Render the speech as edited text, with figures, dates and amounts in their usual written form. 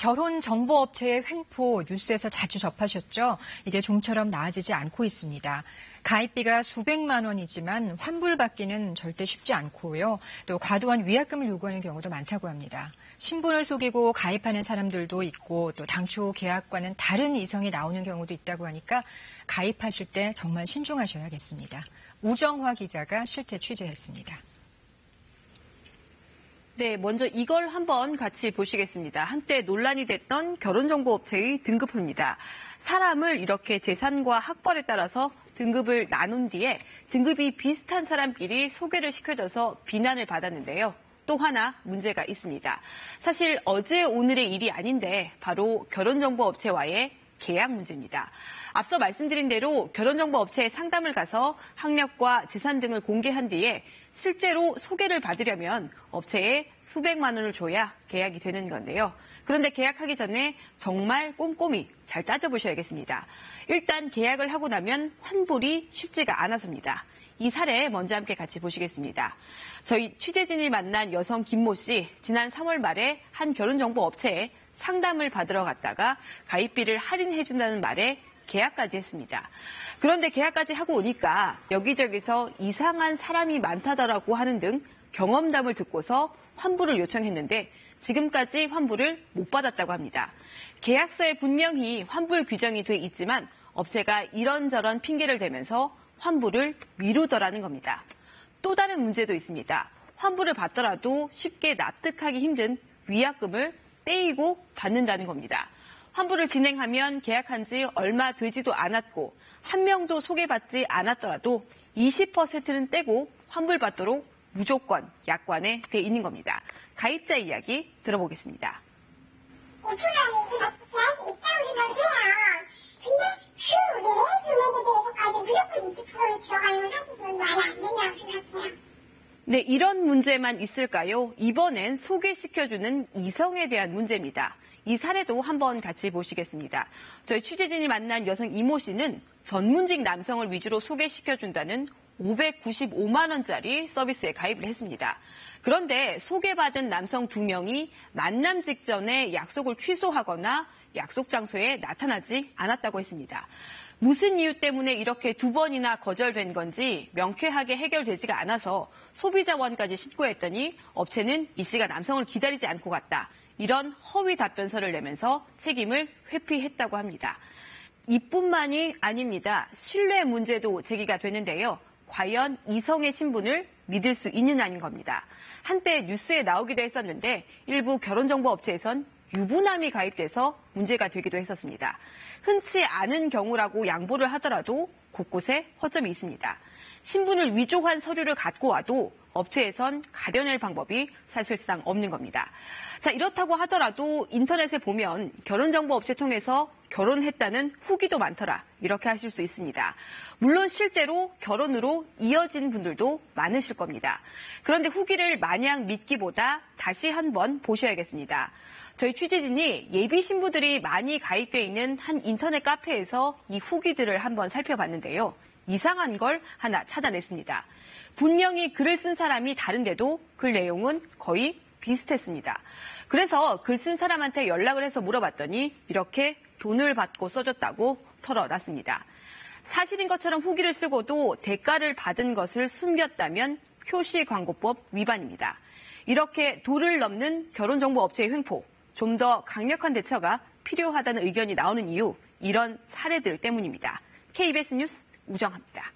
결혼정보업체의 횡포 뉴스에서 자주 접하셨죠? 이게 좀처럼 나아지지 않고 있습니다. 가입비가 수백만 원이지만 환불받기는 절대 쉽지 않고요. 또 과도한 위약금을 요구하는 경우도 많다고 합니다. 신분을 속이고 가입하는 사람들도 있고 또 당초 계약과는 다른 이성이 나오는 경우도 있다고 하니까 가입하실 때 정말 신중하셔야겠습니다. 우정화 기자가 실태 취재했습니다. 네, 먼저 이걸 한번 같이 보시겠습니다. 한때 논란이 됐던 결혼정보업체의 등급표입니다. 사람을 이렇게 재산과 학벌에 따라서 등급을 나눈 뒤에 등급이 비슷한 사람끼리 소개를 시켜줘서 비난을 받았는데요. 또 하나 문제가 있습니다. 사실 어제 오늘의 일이 아닌데 바로 결혼정보업체와의 계약 문제입니다. 앞서 말씀드린 대로 결혼정보업체에 상담을 가서 학력과 재산 등을 공개한 뒤에 실제로 소개를 받으려면 업체에 수백만 원을 줘야 계약이 되는 건데요. 그런데 계약하기 전에 정말 꼼꼼히 잘 따져보셔야겠습니다. 일단 계약을 하고 나면 환불이 쉽지가 않아서입니다. 이 사례 먼저 함께 같이 보시겠습니다. 저희 취재진이 만난 여성 김모 씨, 지난 3월 말에 한 결혼정보업체에 상담을 받으러 갔다가 가입비를 할인해준다는 말에 계약까지 했습니다. 그런데 계약까지 하고 오니까 여기저기서 이상한 사람이 많다더라고 하는 등 경험담을 듣고서 환불을 요청했는데 지금까지 환불을 못 받았다고 합니다. 계약서에 분명히 환불 규정이 돼 있지만 업체가 이런저런 핑계를 대면서 환불을 미루더라는 겁니다. 또 다른 문제도 있습니다. 환불을 받더라도 쉽게 납득하기 힘든 위약금을 떼이고 받는다는 겁니다. 환불을 진행하면 계약한 지 얼마 되지도 않았고 한 명도 소개받지 않았더라도 20%는 떼고 환불받도록 무조건 약관에 돼 있는 겁니다. 가입자 이야기 들어보겠습니다. 오픈하는 계약이 있다고 생각을 해요. 근데 그 외의 금액에 대해서까지 무조건 20% 들어가는 건 사실 그건 말이 안 된다고 생각해요. 네, 이런 문제만 있을까요? 이번엔 소개시켜주는 이성에 대한 문제입니다. 이 사례도 한번 같이 보시겠습니다. 저희 취재진이 만난 여성 이모 씨는 전문직 남성을 위주로 소개시켜준다는 595만 원짜리 서비스에 가입을 했습니다. 그런데 소개받은 남성 2명이 만남 직전에 약속을 취소하거나 약속 장소에 나타나지 않았다고 했습니다. 무슨 이유 때문에 이렇게 2번이나 거절된 건지 명쾌하게 해결되지가 않아서 소비자원까지 신고했더니 업체는 이 씨가 남성을 기다리지 않고 갔다. 이런 허위 답변서를 내면서 책임을 회피했다고 합니다. 이뿐만이 아닙니다. 신뢰 문제도 제기가 되는데요. 과연 이성의 신분을 믿을 수 있느냐는 겁니다. 한때 뉴스에 나오기도 했었는데 일부 결혼정보업체에선 유부남이 가입돼서 문제가 되기도 했었습니다. 흔치 않은 경우라고 양보를 하더라도 곳곳에 허점이 있습니다. 신분을 위조한 서류를 갖고 와도 업체에선 가려낼 방법이 사실상 없는 겁니다. 자, 이렇다고 하더라도 인터넷에 보면 결혼정보업체 통해서 결혼했다는 후기도 많더라. 이렇게 하실 수 있습니다. 물론 실제로 결혼으로 이어진 분들도 많으실 겁니다. 그런데 후기를 마냥 믿기보다 다시 한번 보셔야겠습니다. 저희 취재진이 예비 신부들이 많이 가입돼 있는 한 인터넷 카페에서 이 후기들을 한번 살펴봤는데요. 이상한 걸 하나 찾아냈습니다. 분명히 글을 쓴 사람이 다른데도 글 내용은 거의 비슷했습니다. 그래서 글 쓴 사람한테 연락을 해서 물어봤더니 이렇게 돈을 받고 써줬다고 털어놨습니다. 사실인 것처럼 후기를 쓰고도 대가를 받은 것을 숨겼다면 표시광고법 위반입니다. 이렇게 도를 넘는 결혼정보업체의 횡포, 좀 더 강력한 대처가 필요하다는 의견이 나오는 이유, 이런 사례들 때문입니다. KBS 뉴스 우정합니다.